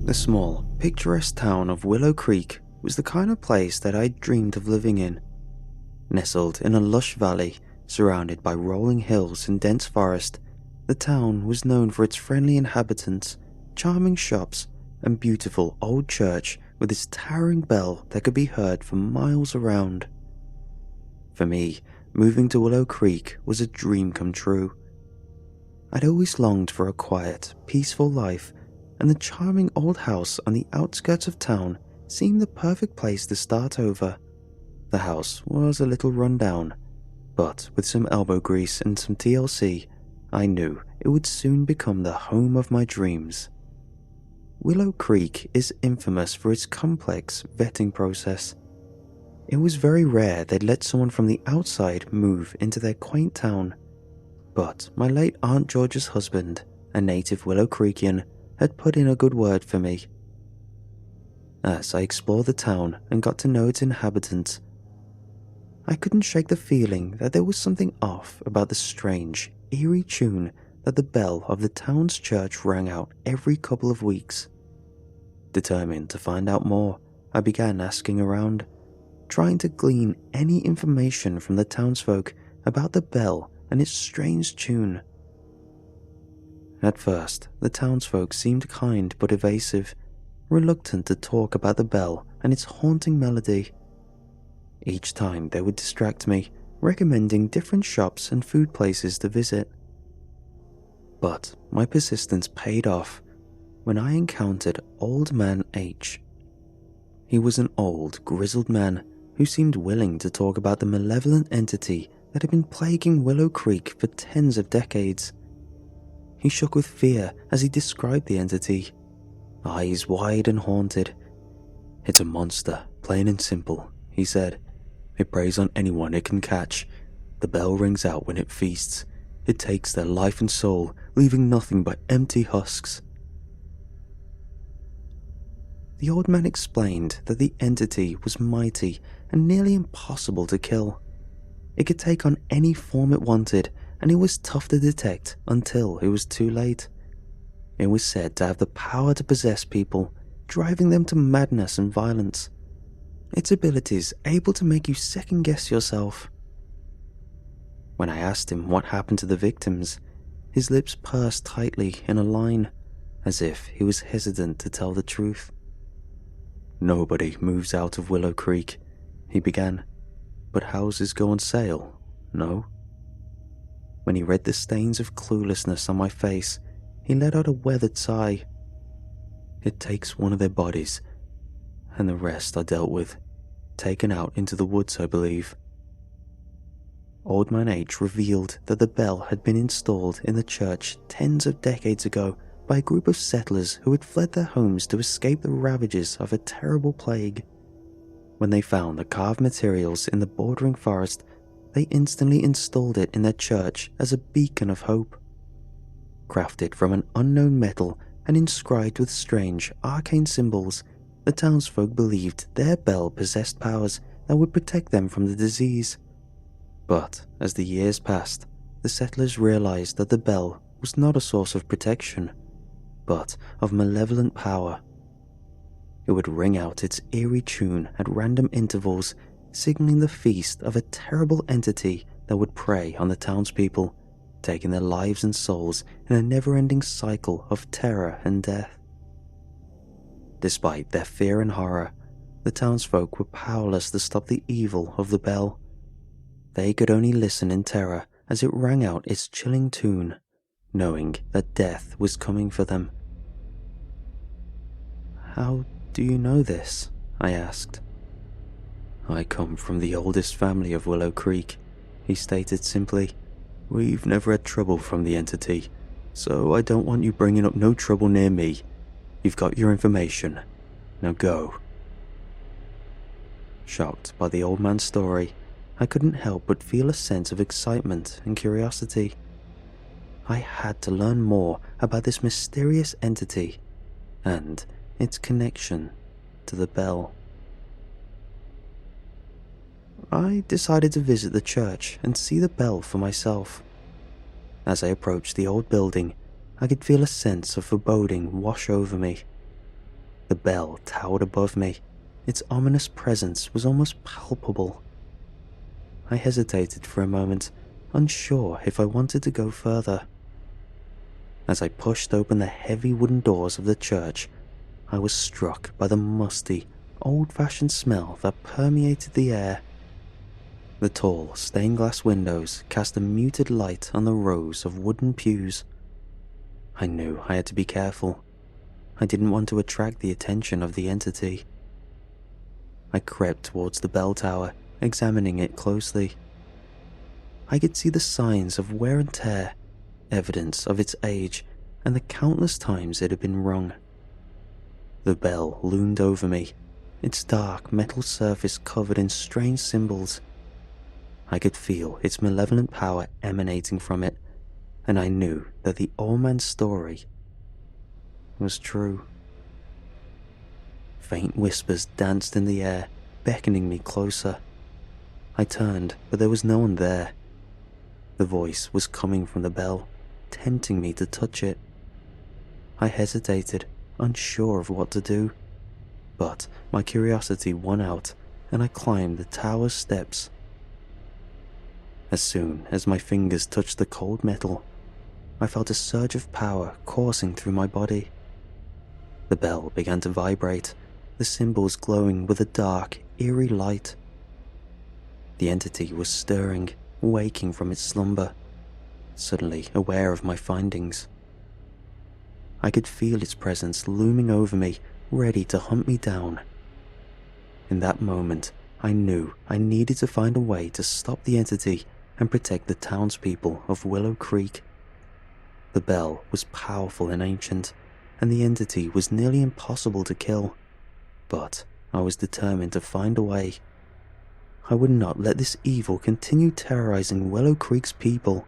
The small, picturesque town of Willow Creek was the kind of place that I'd dreamed of living in. Nestled in a lush valley, surrounded by rolling hills and dense forest, the town was known for its friendly inhabitants, charming shops, and beautiful old church with its towering bell that could be heard for miles around. For me, moving to Willow Creek was a dream come true. I'd always longed for a quiet, peaceful life, and the charming old house on the outskirts of town seemed the perfect place to start over. The house was a little run down, but with some elbow grease and some TLC, I knew it would soon become the home of my dreams. Willow Creek is infamous for its complex vetting process. It was very rare they'd let someone from the outside move into their quaint town, but my late Aunt George's husband, a native Willow Creekian, had put in a good word for me. As I explored the town and got to know its inhabitants, I couldn't shake the feeling that there was something off about the strange, eerie tune that the bell of the town's church rang out every couple of weeks. Determined to find out more, I began asking around, trying to glean any information from the townsfolk about the bell and its strange tune. At first, the townsfolk seemed kind but evasive, reluctant to talk about the bell and its haunting melody. Each time they would distract me, recommending different shops and food places to visit. But my persistence paid off when I encountered Old Man H. He was an old, grizzled man who seemed willing to talk about the malevolent entity that had been plaguing Willow Creek for tens of decades. He shook with fear as he described the entity, eyes wide and haunted. "It's a monster, plain and simple," he said. "It preys on anyone it can catch. The bell rings out when it feasts. It takes their life and soul, leaving nothing but empty husks." The old man explained that the entity was mighty and nearly impossible to kill. It could take on any form it wanted, and it was tough to detect until it was too late. It was said to have the power to possess people, driving them to madness and violence. Its abilities able to make you second-guess yourself. When I asked him what happened to the victims, his lips pursed tightly in a line, as if he was hesitant to tell the truth. "Nobody moves out of Willow Creek," he began, "but houses go on sale, no?" When he read the stains of cluelessness on my face, he let out a weathered sigh. "It takes one of their bodies, and the rest are dealt with, taken out into the woods, I believe." Old Man H revealed that the bell had been installed in the church tens of decades ago by a group of settlers who had fled their homes to escape the ravages of a terrible plague. When they found the carved materials in the bordering forest, they instantly installed it in their church as a beacon of hope. Crafted from an unknown metal and inscribed with strange, arcane symbols, the townsfolk believed their bell possessed powers that would protect them from the disease. But as the years passed, the settlers realized that the bell was not a source of protection, but of malevolent power. It would ring out its eerie tune at random intervals, signaling the feast of a terrible entity that would prey on the townspeople, taking their lives and souls in a never-ending cycle of terror and death. Despite their fear and horror, the townsfolk were powerless to stop the evil of the bell. They could only listen in terror as it rang out its chilling tune, knowing that death was coming for them. "How do you know this?" I asked. "I come from the oldest family of Willow Creek," he stated simply. "We've never had trouble from the entity, so I don't want you bringing up no trouble near me. You've got your information. Now go." Shocked by the old man's story, I couldn't help but feel a sense of excitement and curiosity. I had to learn more about this mysterious entity and its connection to the bell. I decided to visit the church and see the bell for myself. As I approached the old building, I could feel a sense of foreboding wash over me. The bell towered above me. Its ominous presence was almost palpable. I hesitated for a moment, unsure if I wanted to go further. As I pushed open the heavy wooden doors of the church, I was struck by the musty, old-fashioned smell that permeated the air. The tall, stained-glass windows cast a muted light on the rows of wooden pews. I knew I had to be careful. I didn't want to attract the attention of the entity. I crept towards the bell tower, examining it closely. I could see the signs of wear and tear, evidence of its age, and the countless times it had been rung. The bell loomed over me, its dark metal surface covered in strange symbols. I could feel its malevolent power emanating from it, and I knew that the old man's story was true. Faint whispers danced in the air, beckoning me closer. I turned, but there was no one there. The voice was coming from the bell, tempting me to touch it. I hesitated, unsure of what to do, but my curiosity won out, and I climbed the tower's steps. As soon as my fingers touched the cold metal, I felt a surge of power coursing through my body. The bell began to vibrate, the symbols glowing with a dark, eerie light. The entity was stirring, waking from its slumber, suddenly aware of my findings. I could feel its presence looming over me, ready to hunt me down. In that moment, I knew I needed to find a way to stop the entity and protect the townspeople of Willow Creek. The bell was powerful and ancient, and the entity was nearly impossible to kill, but I was determined to find a way. I would not let this evil continue terrorizing Willow Creek's people.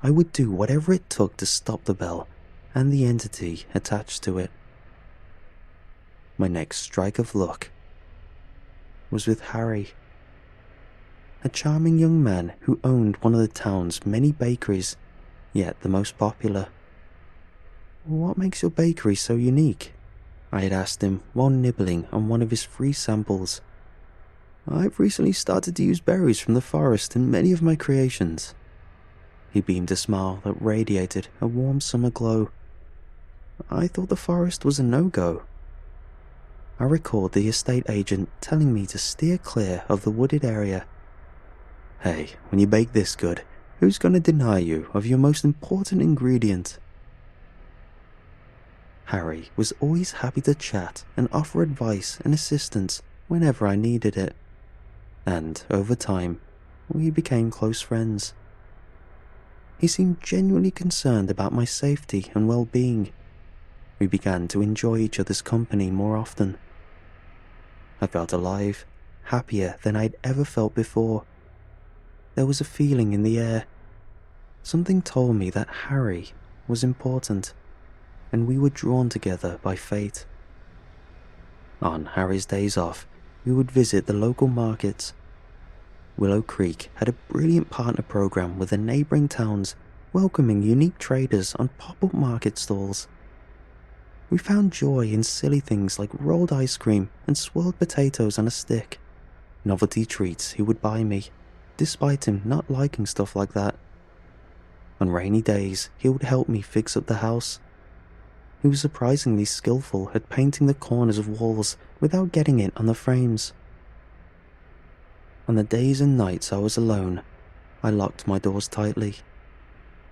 I would do whatever it took to stop the bell and the entity attached to it. My next strike of luck was with Harry, a charming young man who owned one of the town's many bakeries, yet the most popular. "What makes your bakery so unique?" I had asked him while nibbling on one of his free samples. "I've recently started to use berries from the forest in many of my creations." He beamed a smile that radiated a warm summer glow. "I thought the forest was a no-go." I recalled the estate agent telling me to steer clear of the wooded area. "Hey, when you bake this good, who's going to deny you of your most important ingredient?" Harry was always happy to chat and offer advice and assistance whenever I needed it, and over time, we became close friends. He seemed genuinely concerned about my safety and well-being. We began to enjoy each other's company more often. I felt alive, happier than I'd ever felt before. There was a feeling in the air. Something told me that Harry was important, and we were drawn together by fate. On Harry's days off, we would visit the local markets. Willow Creek had a brilliant partner program with the neighboring towns, welcoming unique traders on pop-up market stalls. We found joy in silly things like rolled ice cream and swirled potatoes on a stick, novelty treats he would buy me, despite him not liking stuff like that. On rainy days, he would help me fix up the house. He was surprisingly skillful at painting the corners of walls without getting it on the frames. On the days and nights I was alone, I locked my doors tightly.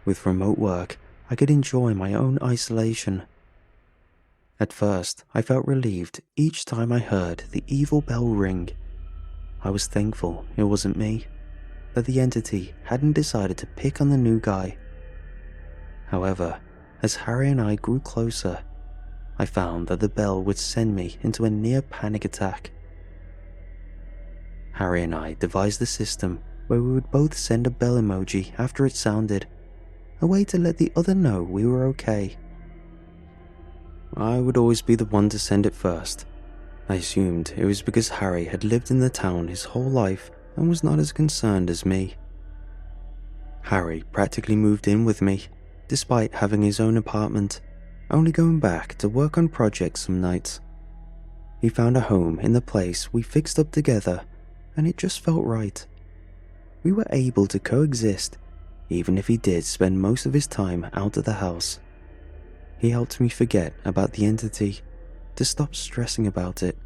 With remote work, I could enjoy my own isolation. At first, I felt relieved each time I heard the evil bell ring. I was thankful it wasn't me, that the entity hadn't decided to pick on the new guy. However, as Harry and I grew closer, I found that the bell would send me into a near panic attack. Harry and I devised a system where we would both send a bell emoji after it sounded, a way to let the other know we were okay. I would always be the one to send it first. I assumed it was because Harry had lived in the town his whole life and was not as concerned as me. Harry practically moved in with me, despite having his own apartment, only going back to work on projects some nights. he found a home in the place we fixed up together, and it just felt right. We were able to coexist, even if he did spend most of his time out of the house. He helped me forget about the entity, to stop stressing about it.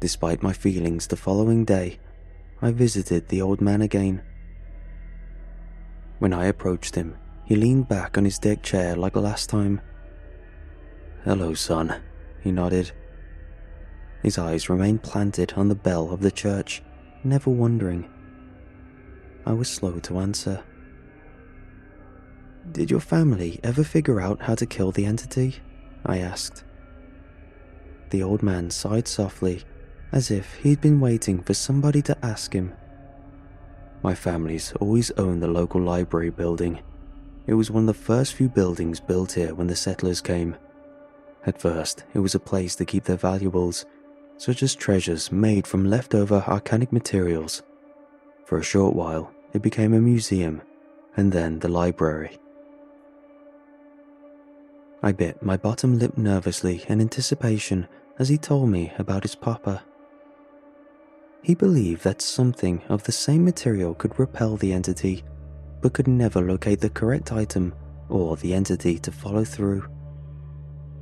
Despite my feelings the following day, I visited the old man again. When I approached him, he leaned back on his deck chair like last time. "Hello, son," he nodded. His eyes remained planted on the bell of the church, never wondering. I was slow to answer. "Did your family ever figure out how to kill the entity?" I asked. The old man sighed softly, as if he'd been waiting for somebody to ask him. "My family's always owned the local library building. It was one of the first few buildings built here when the settlers came. At first, it was a place to keep their valuables, such as treasures made from leftover arcanic materials. For a short while, it became a museum, and then the library." I bit my bottom lip nervously in anticipation as he told me about his papa. He believed that something of the same material could repel the entity, but could never locate the correct item or the entity to follow through.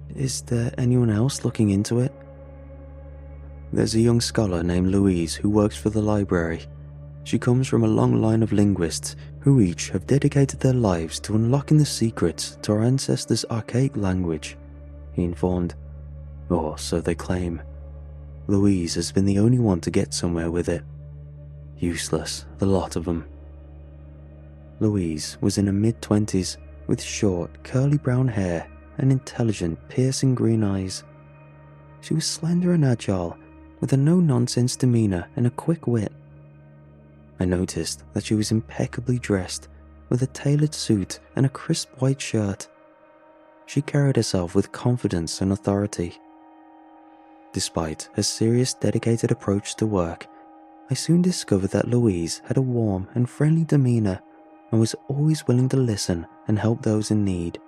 "Is there anyone else looking into it?" "There's a young scholar named Louise who works for the library. She comes from a long line of linguists who each have dedicated their lives to unlocking the secrets to our ancestors' archaic language," he informed. "Or so they claim. Louise has been the only one to get somewhere with it. Useless, the lot of them." Louise was in her mid-20s, with short, curly brown hair and intelligent, piercing green eyes. She was slender and agile, with a no-nonsense demeanor and a quick wit. I noticed that she was impeccably dressed, with a tailored suit and a crisp white shirt. She carried herself with confidence and authority. Despite her serious, dedicated approach to work, I soon discovered that Louise had a warm and friendly demeanor and was always willing to listen and help those in need.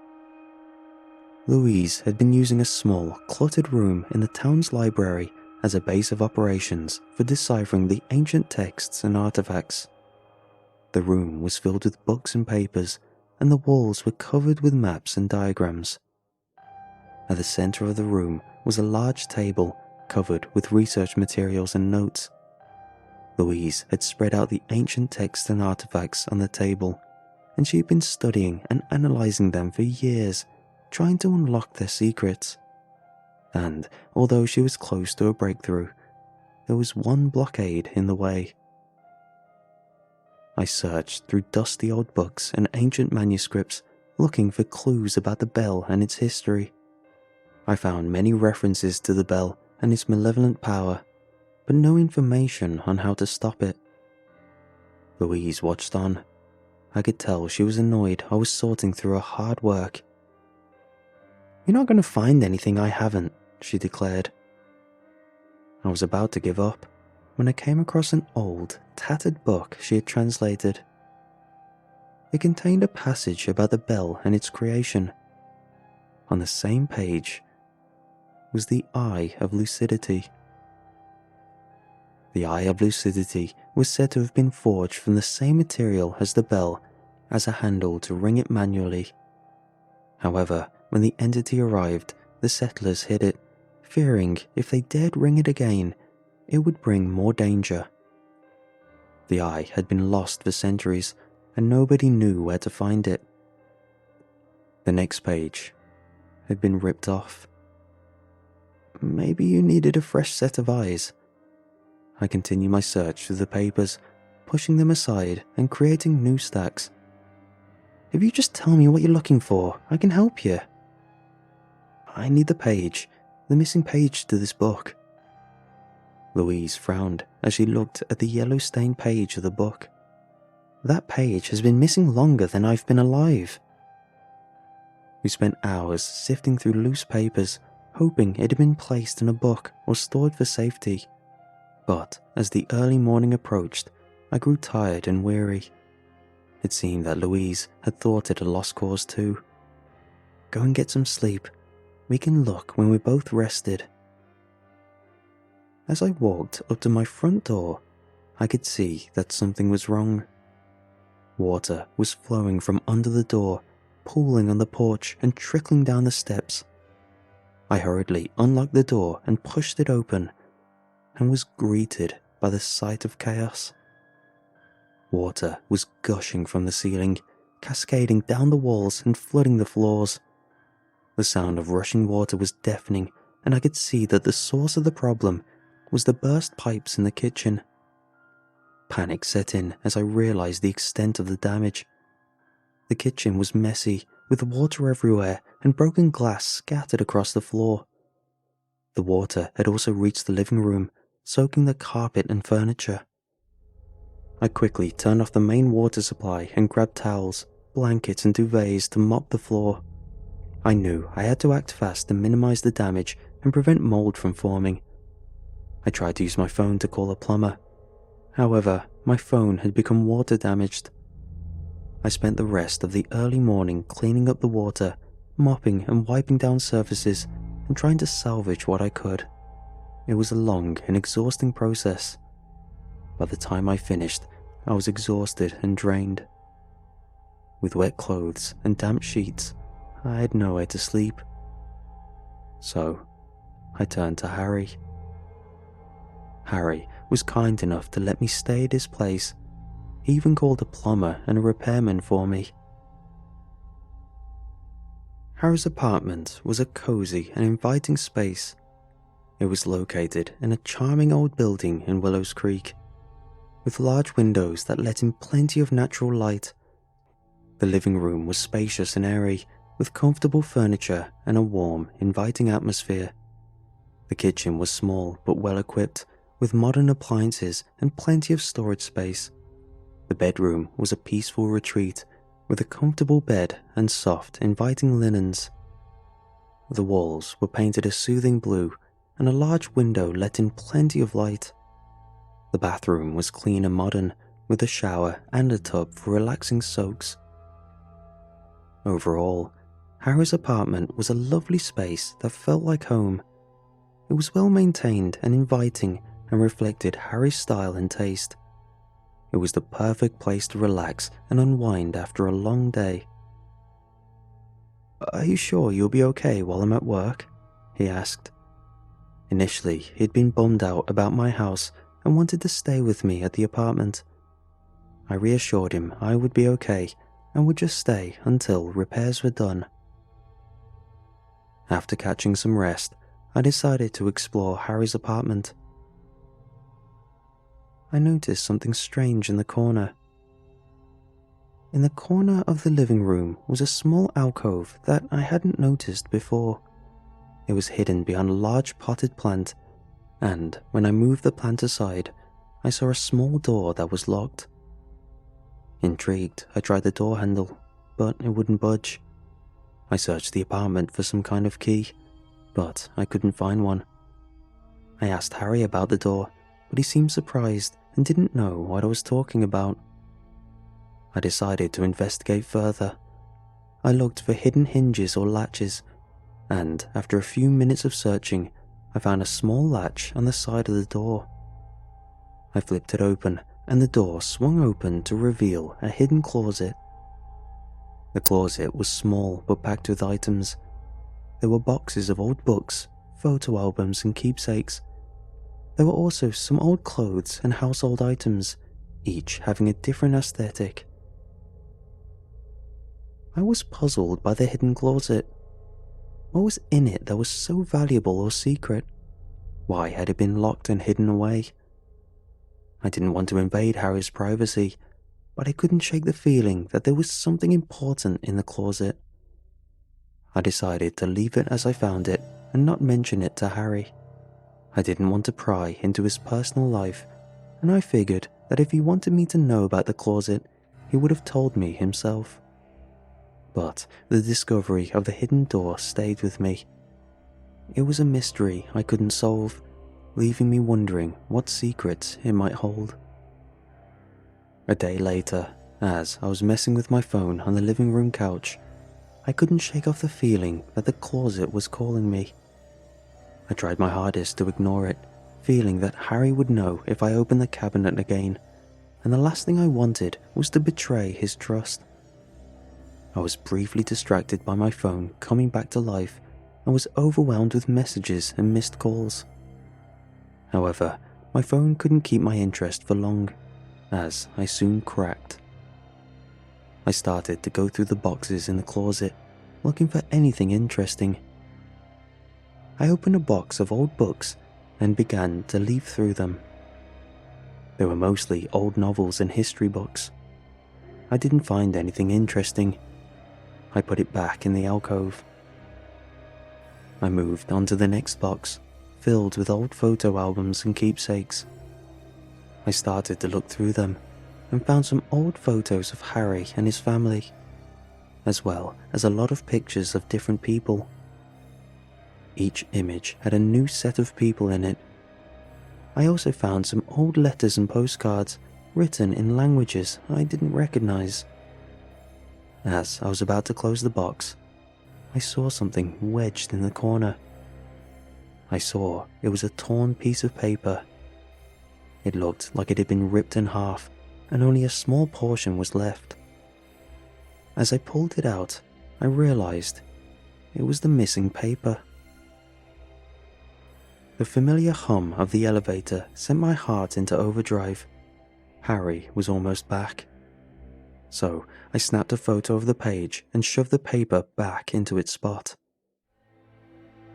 Louise had been using a small, cluttered room in the town's library as a base of operations for deciphering the ancient texts and artifacts. The room was filled with books and papers, and the walls were covered with maps and diagrams. At the center of the room was a large table covered with research materials and notes. Louise had spread out the ancient texts and artifacts on the table, and she had been studying and analyzing them for years, trying to unlock their secrets. And although she was close to a breakthrough, there was one blockade in the way. I searched through dusty old books and ancient manuscripts, looking for clues about the bell and its history. I found many references to the bell and its malevolent power, but no information on how to stop it. Louise watched on. I could tell she was annoyed I was sorting through her hard work. "You're not going to find anything I haven't," she declared. I was about to give up when I came across an old, tattered book she had translated. It contained a passage about the bell and its creation. On the same page was the Eye of Lucidity. The Eye of Lucidity was said to have been forged from the same material as the bell, as a handle to ring it manually. However, when the entity arrived, the settlers hid it, fearing if they dared ring it again, it would bring more danger. The eye had been lost for centuries, and nobody knew where to find it. The next page had been ripped off. "Maybe you needed a fresh set of eyes." I continued my search through the papers, pushing them aside and creating new stacks. "If you just tell me what you're looking for, I can help you." "I need the missing page to this book." Louise frowned as she looked at the yellow-stained page of the book. "That page has been missing longer than I've been alive." We spent hours sifting through loose papers, hoping it had been placed in a book or stored for safety. But as the early morning approached, I grew tired and weary. It seemed that Louise had thought it a lost cause too. "Go and get some sleep. We can look when we're both rested." As I walked up to my front door, I could see that something was wrong. Water was flowing from under the door, pooling on the porch and trickling down the steps. I hurriedly unlocked the door and pushed it open, and was greeted by the sight of chaos. Water was gushing from the ceiling, cascading down the walls and flooding the floors. The sound of rushing water was deafening, and I could see that the source of the problem was the burst pipes in the kitchen. Panic set in as I realized the extent of the damage. The kitchen was messy, with water everywhere and broken glass scattered across the floor. The water had also reached the living room, soaking the carpet and furniture. I quickly turned off the main water supply and grabbed towels, blankets and duvets to mop the floor. I knew I had to act fast to minimize the damage and prevent mold from forming. I tried to use my phone to call a plumber. However, my phone had become water damaged. I spent the rest of the early morning cleaning up the water, mopping and wiping down surfaces, and trying to salvage what I could. It was a long and exhausting process. By the time I finished, I was exhausted and drained. With wet clothes and damp sheets, I had nowhere to sleep. So, I turned to Harry. Harry was kind enough to let me stay at his place. He even called a plumber and a repairman for me. Harry's apartment was a cozy and inviting space. It was located in a charming old building in Willows Creek, with large windows that let in plenty of natural light. The living room was spacious and airy, with comfortable furniture and a warm, inviting atmosphere. The kitchen was small but well equipped, with modern appliances and plenty of storage space. The bedroom was a peaceful retreat, with a comfortable bed and soft, inviting linens. The walls were painted a soothing blue, and a large window let in plenty of light. The bathroom was clean and modern, with a shower and a tub for relaxing soaks. Overall, Harry's apartment was a lovely space that felt like home. It was well maintained and inviting, and reflected Harry's style and taste. It was the perfect place to relax and unwind after a long day. "Are you sure you'll be okay while I'm at work?" he asked. Initially, he'd been bummed out about my house and wanted to stay with me at the apartment. I reassured him I would be okay and would just stay until repairs were done. After catching some rest, I decided to explore Harry's apartment. I noticed something strange in the corner. In the corner of the living room was a small alcove that I hadn't noticed before. It was hidden behind a large potted plant, and when I moved the plant aside, I saw a small door that was locked. Intrigued, I tried the door handle, but it wouldn't budge. I searched the apartment for some kind of key, but I couldn't find one. I asked Harry about the door, but he seemed surprised and didn't know what I was talking about. I decided to investigate further. I looked for hidden hinges or latches, and after a few minutes of searching, I found a small latch on the side of the door. I flipped it open, and the door swung open to reveal a hidden closet. The closet was small but packed with items. There were boxes of old books, photo albums, and keepsakes. There were also some old clothes and household items, each having a different aesthetic. I was puzzled by the hidden closet. What was in it that was so valuable or secret? Why had it been locked and hidden away? I didn't want to invade Harry's privacy, but I couldn't shake the feeling that there was something important in the closet. I decided to leave it as I found it and not mention it to Harry. I didn't want to pry into his personal life, and I figured that if he wanted me to know about the closet, he would have told me himself. But the discovery of the hidden door stayed with me. It was a mystery I couldn't solve, leaving me wondering what secrets it might hold. A day later, as I was messing with my phone on the living room couch, I couldn't shake off the feeling that the closet was calling me. I tried my hardest to ignore it, feeling that Harry would know if I opened the cabinet again, and the last thing I wanted was to betray his trust. I was briefly distracted by my phone coming back to life and was overwhelmed with messages and missed calls. However, my phone couldn't keep my interest for long, as I soon cracked. I started to go through the boxes in the closet, looking for anything interesting. I opened a box of old books and began to leaf through them. They were mostly old novels and history books. I didn't find anything interesting. I put it back in the alcove. I moved on to the next box, filled with old photo albums and keepsakes. I started to look through them and found some old photos of Harry and his family, as well as a lot of pictures of different people. Each image had a new set of people in it. I also found some old letters and postcards written in languages I didn't recognize. As I was about to close the box, I saw something wedged in the corner. I saw it was a torn piece of paper. It looked like it had been ripped in half, and only a small portion was left. As I pulled it out, I realized it was the missing paper. The familiar hum of the elevator sent my heart into overdrive. Harry was almost back. So I snapped a photo of the page and shoved the paper back into its spot.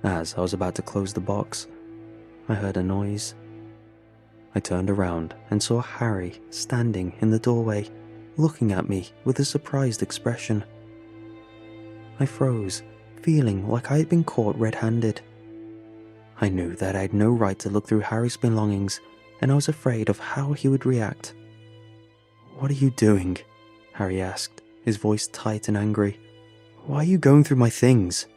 As I was about to close the box, I heard a noise. I turned around and saw Harry standing in the doorway, looking at me with a surprised expression. I froze, feeling like I had been caught red-handed. I knew that I had no right to look through Harry's belongings, and I was afraid of how he would react. "What are you doing?" Harry asked, his voice tight and angry. "Why are you going through my things?"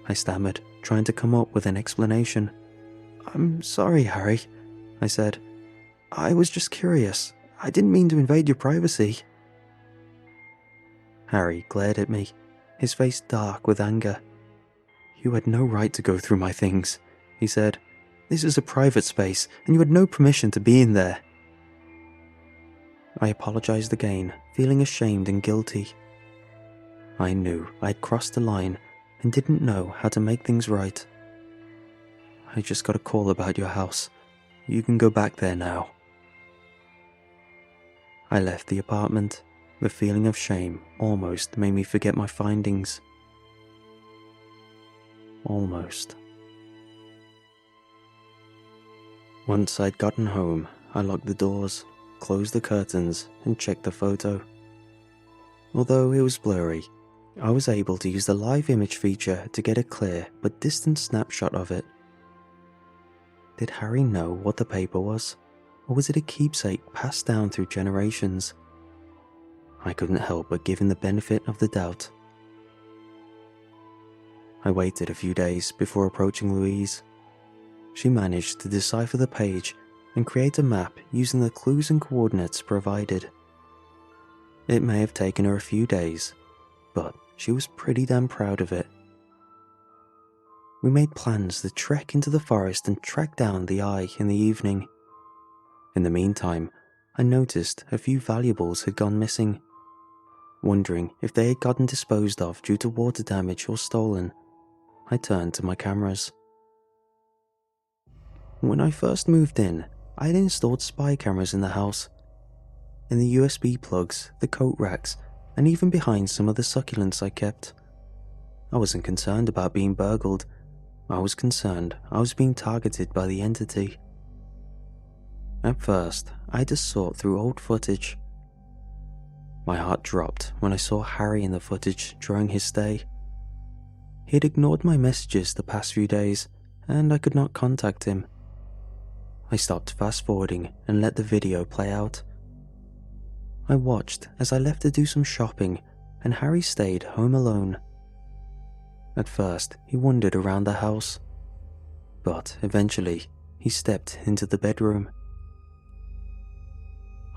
I stammered, trying to come up with an explanation. "I'm sorry, Harry," I said. "I was just curious. I didn't mean to invade your privacy." Harry glared at me, his face dark with anger. "You had no right to go through my things," he said. "This is a private space, and you had no permission to be in there." I apologized again, feeling ashamed and guilty. I knew I'd crossed the line and didn't know how to make things right. "I just got a call about your house. You can go back there now." I left the apartment. The feeling of shame almost made me forget my findings. Almost. Once I'd gotten home, I locked the doors, closed the curtains, and checked the photo. Although it was blurry, I was able to use the live image feature to get a clear but distant snapshot of it. Did Harry know what the paper was, or was it a keepsake passed down through generations? I couldn't help but give him the benefit of the doubt. I waited a few days before approaching Louise. She managed to decipher the page and create a map using the clues and coordinates provided. It may have taken her a few days, but she was pretty damn proud of it. We made plans to trek into the forest and track down the eye in the evening. In the meantime, I noticed a few valuables had gone missing. Wondering if they had gotten disposed of due to water damage or stolen, I turned to my cameras. When I first moved in, I had installed spy cameras in the house. In the USB plugs, the coat racks, and even behind some of the succulents I kept. I wasn't concerned about being burgled. I was concerned I was being targeted by the entity. At first, I just sought through old footage. My heart dropped when I saw Harry in the footage during his stay. He had ignored my messages the past few days, and I could not contact him. I stopped fast-forwarding and let the video play out. I watched as I left to do some shopping, and Harry stayed home alone. At first, he wandered around the house, but eventually, he stepped into the bedroom.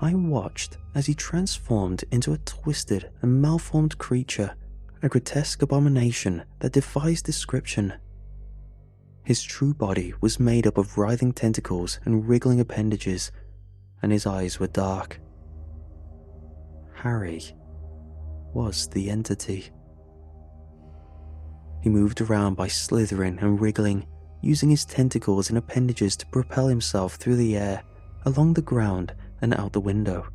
I watched as he transformed into a twisted and malformed creature, a grotesque abomination that defies description. His true body was made up of writhing tentacles and wriggling appendages, and his eyes were dark. Harry was the entity. He moved around by slithering and wriggling, using his tentacles and appendages to propel himself through the air, along the ground and out the window.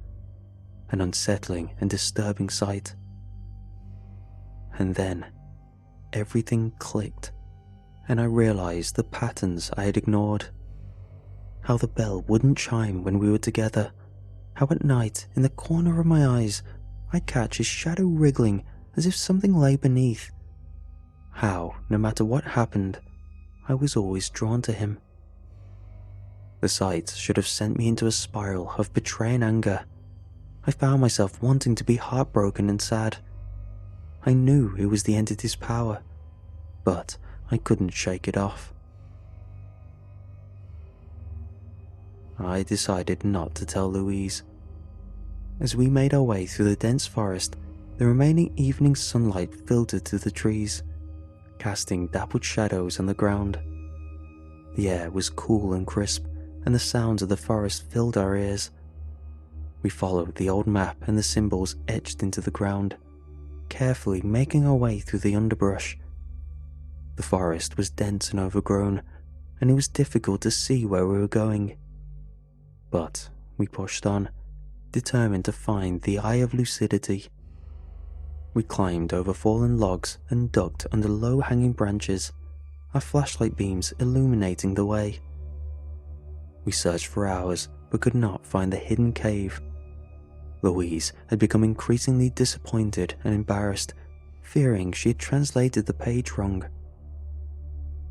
An unsettling and disturbing sight. And then, everything clicked, and I realized the patterns I had ignored. How the bell wouldn't chime when we were together. How at night, in the corner of my eyes, I'd catch his shadow wriggling as if something lay beneath. How, no matter what happened, I was always drawn to him. The sight should have sent me into a spiral of betraying anger. I found myself wanting to be heartbroken and sad. I knew it was the entity's power, but I couldn't shake it off. I decided not to tell Louise. As we made our way through the dense forest, the remaining evening sunlight filtered through the trees, casting dappled shadows on the ground. The air was cool and crisp, and the sounds of the forest filled our ears. We followed the old map and the symbols etched into the ground, carefully making our way through the underbrush. The forest was dense and overgrown, and it was difficult to see where we were going. But we pushed on, determined to find the Eye of Lucidity. We climbed over fallen logs and ducked under low-hanging branches, our flashlight beams illuminating the way. We searched for hours, but could not find the hidden cave. Louise had become increasingly disappointed and embarrassed, fearing she had translated the page wrong.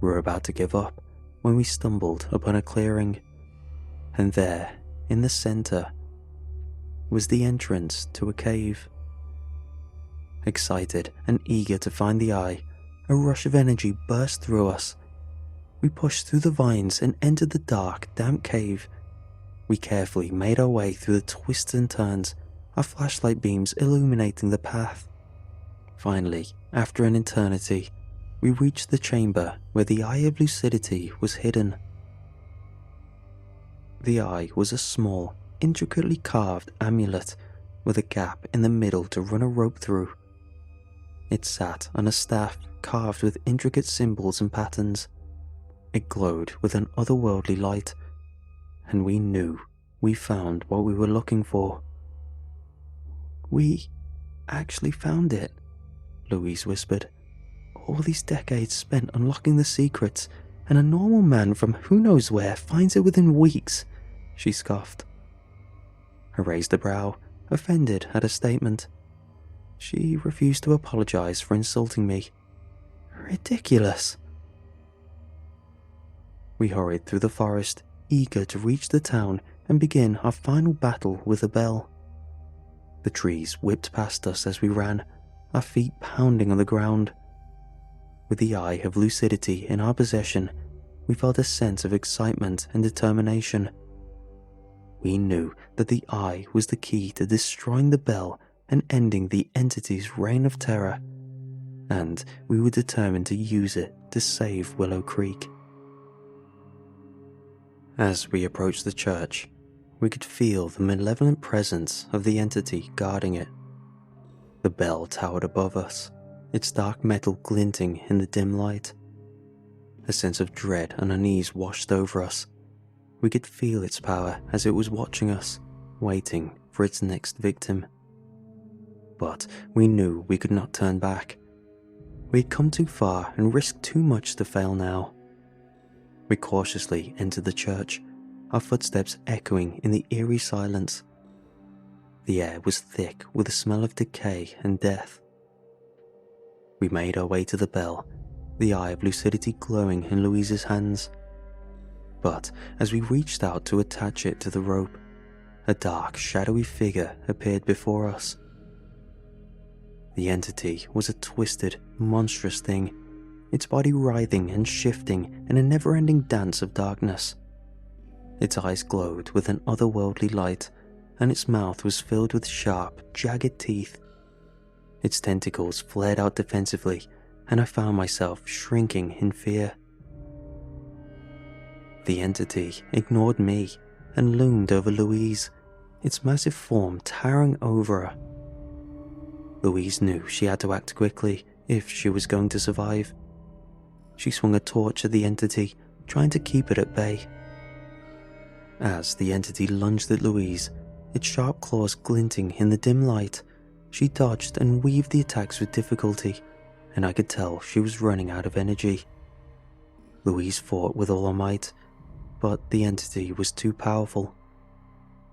We were about to give up when we stumbled upon a clearing, and there, in the center, was the entrance to a cave. Excited and eager to find the eye, a rush of energy burst through us. We pushed through the vines and entered the dark, damp cave. We carefully made our way through the twists and turns, our flashlight beams illuminating the path. Finally, after an eternity, we reached the chamber where the Eye of Lucidity was hidden. The eye was a small, intricately carved amulet with a gap in the middle to run a rope through. It sat on a staff carved with intricate symbols and patterns. It glowed with an otherworldly light, and we knew we found what we were looking for. "We actually found it," Louise whispered. "All these decades spent unlocking the secrets, and a normal man from who knows where finds it within weeks," she scoffed. I raised a brow, offended at her statement. She refused to apologize for insulting me. Ridiculous. We hurried through the forest, eager to reach the town and begin our final battle with the bell. The trees whipped past us as we ran, our feet pounding on the ground. With the Eye of Lucidity in our possession, we felt a sense of excitement and determination. We knew that the eye was the key to destroying the bell and ending the entity's reign of terror, and we were determined to use it to save Willow Creek. As we approached the church, we could feel the malevolent presence of the entity guarding it. The bell towered above us, its dark metal glinting in the dim light. A sense of dread and unease washed over us. We could feel its power as it was watching us, waiting for its next victim. But we knew we could not turn back. We had come too far and risked too much to fail now. We cautiously entered the church, our footsteps echoing in the eerie silence. The air was thick with the smell of decay and death. We made our way to the bell, the Eye of Lucidity glowing in Louise's hands. But as we reached out to attach it to the rope, a dark, shadowy figure appeared before us. The entity was a twisted, monstrous thing, its body writhing and shifting in a never-ending dance of darkness. Its eyes glowed with an otherworldly light, and its mouth was filled with sharp, jagged teeth. Its tentacles flared out defensively, and I found myself shrinking in fear. The entity ignored me and loomed over Louise, its massive form towering over her. Louise knew she had to act quickly if she was going to survive. She swung a torch at the entity, trying to keep it at bay. As the entity lunged at Louise, its sharp claws glinting in the dim light, she dodged and weaved the attacks with difficulty, and I could tell she was running out of energy. Louise fought with all her might, but the entity was too powerful.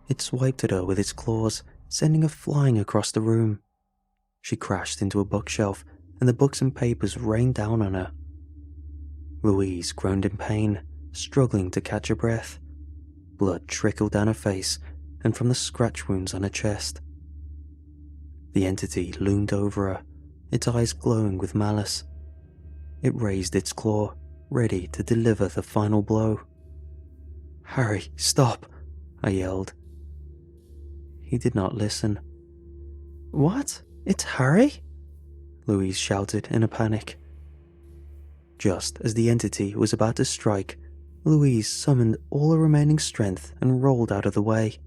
It swiped at her with its claws, sending her flying across the room. She crashed into a bookshelf, and the books and papers rained down on her. Louise groaned in pain, struggling to catch her breath. Blood trickled down her face and from the scratch wounds on her chest. The entity loomed over her, its eyes glowing with malice. It raised its claw, ready to deliver the final blow. "Harry, stop!" I yelled. He did not listen. "What? It's Harry?" Louise shouted in a panic. Just as the entity was about to strike, Louise summoned all her remaining strength and rolled out of the way.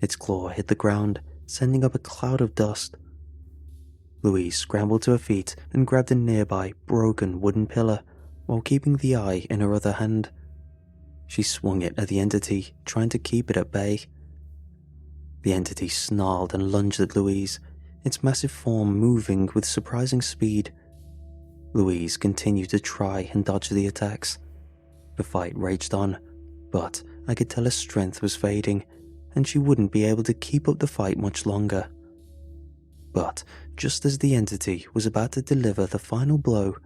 Its claw hit the ground, sending up a cloud of dust. Louise scrambled to her feet and grabbed a nearby broken wooden pillar while keeping the eye in her other hand. She swung it at the entity, trying to keep it at bay. The entity snarled and lunged at Louise, its massive form moving with surprising speed. Louise continued to try and dodge the attacks. The fight raged on, but I could tell her strength was fading, and she wouldn't be able to keep up the fight much longer. But just as the entity was about to deliver the final blow,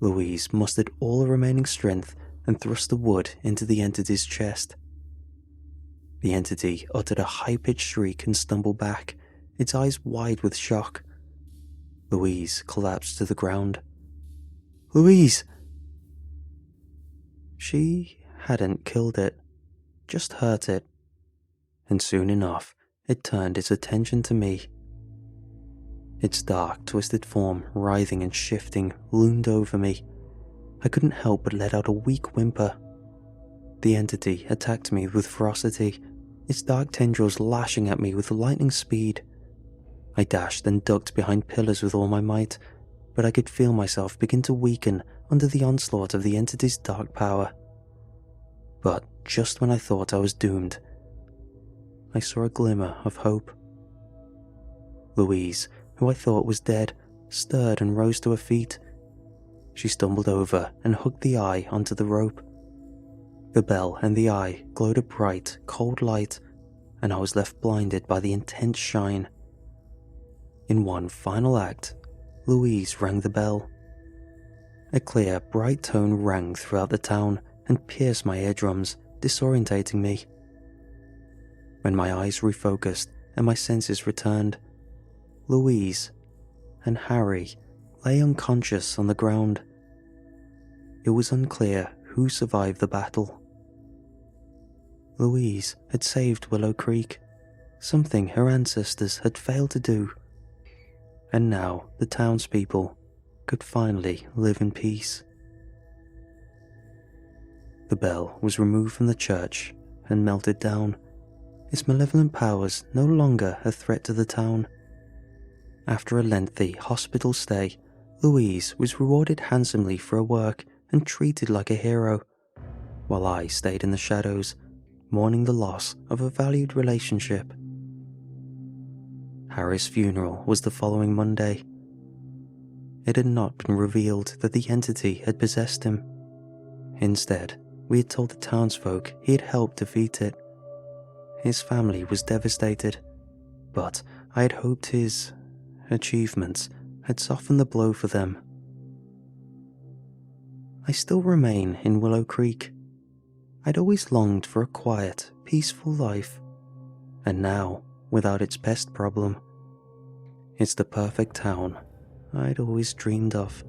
Louise mustered all her remaining strength and thrust the wood into the entity's chest. The entity uttered a high-pitched shriek and stumbled back, its eyes wide with shock. Louise collapsed to the ground. "Louise!" She hadn't killed it, just hurt it. And soon enough, it turned its attention to me. Its dark, twisted form, writhing and shifting, loomed over me. I couldn't help but let out a weak whimper. The entity attacked me with ferocity, its dark tendrils lashing at me with lightning speed. I dashed and ducked behind pillars with all my might, but I could feel myself begin to weaken under the onslaught of the entity's dark power. But just when I thought I was doomed, I saw a glimmer of hope. Louise, who I thought was dead, stirred and rose to her feet. She stumbled over and hooked the eye onto the rope. The bell and the eye glowed a bright, cold light, and I was left blinded by the intense shine. In one final act, Louise rang the bell. A clear, bright tone rang throughout the town and pierced my eardrums, disorientating me. When my eyes refocused and my senses returned, Louise and Harry lay unconscious on the ground. It was unclear who survived the battle. Louise had saved Willow Creek, something her ancestors had failed to do, and now the townspeople could finally live in peace. The bell was removed from the church and melted down, its malevolent powers no longer a threat to the town. After a lengthy hospital stay, Louise was rewarded handsomely for her work and treated like a hero, while I stayed in the shadows, mourning the loss of a valued relationship. Harry's funeral was the following Monday. It had not been revealed that the entity had possessed him. Instead, we had told the townsfolk he had helped defeat it. His family was devastated, but I had hoped his achievements had softened the blow for them. I still remain in Willow Creek. I'd always longed for a quiet, peaceful life, and now, without its pest problem, it's the perfect town I'd always dreamed of.